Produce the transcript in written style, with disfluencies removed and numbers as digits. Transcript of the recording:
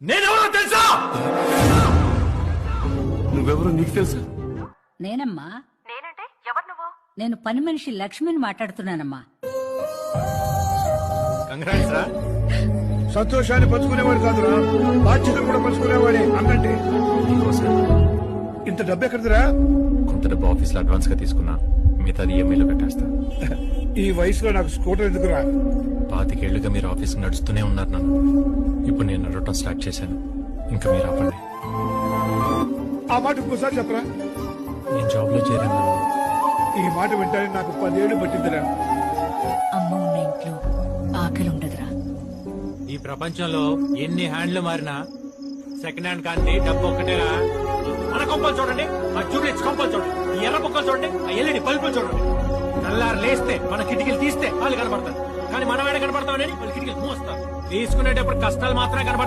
నేనెవరో తెలుసా? నువ్వెవరో నీకు తెలుసా? నేనమ్మా. నేనంటే ఎవరు నువ్వు? నేను పని మనిషి లక్ష్మిని మాట్లాడుతున్నానమ్మా. కంగ్రాట్స్ రా. సంతోషాన్ని పంచుకునేవాడు కాదురా, బాధ్యత కూడా పంచుకునేవాడే అన్నంటే. ఇంత డబ్బు ఎక్కడిదిరా? కొంత డబ్బు ఆఫీస్ లో అడ్వాన్స్ గా తీసుకున్నా, మిగతాది ఈఎంఐలో కట్టేస్తా. ఈ వయసులో నాకు స్కూటర్ ఎందుకురా? 25 ఏళ్లుగా మీరు ఆఫీస్ నడుస్తూనే ఉన్నారు నన్ను. ఇప్పుడు నేను నడవటం స్టార్ట్ చేశాను. ఇంకా మీరు ఆపండి. ఆ మాట ఇంకోసారి చెప్పరా. నేను జాబ్ లో చేరాను. ఈ మాట వింటానే నాకు 10 ఏళ్ళు పట్టిందిరా. అమ్మ ఉన్న ఇంట్లో ఆకలి ఉండదురా. ఈ ప్రపంచంలో ఎన్ని హ్యాండ్లు మారినా సెకండ్ హ్యాండ్ కానీ డబ్బు ఒక్కటేరా. మన కొంపలు చూడండి, ఆ ట్యూబ్లైట్స్ కొంపలు చూడండి, ఈ ఎర్ర బొక్కలు చూడండి, ఆ ఎల్ఈడి బల్బులు చూడండి. నల్లారు లేస్తే మన కిటికీలు తీస్తే వాళ్ళు కనబడతారు, కానీ మనం ఏడ కనబడతామని వాళ్ళు కిటికీలు మూస్తారు. తీసుకునేటప్పుడు కష్టాలు మాత్రమే కనబడతాయి.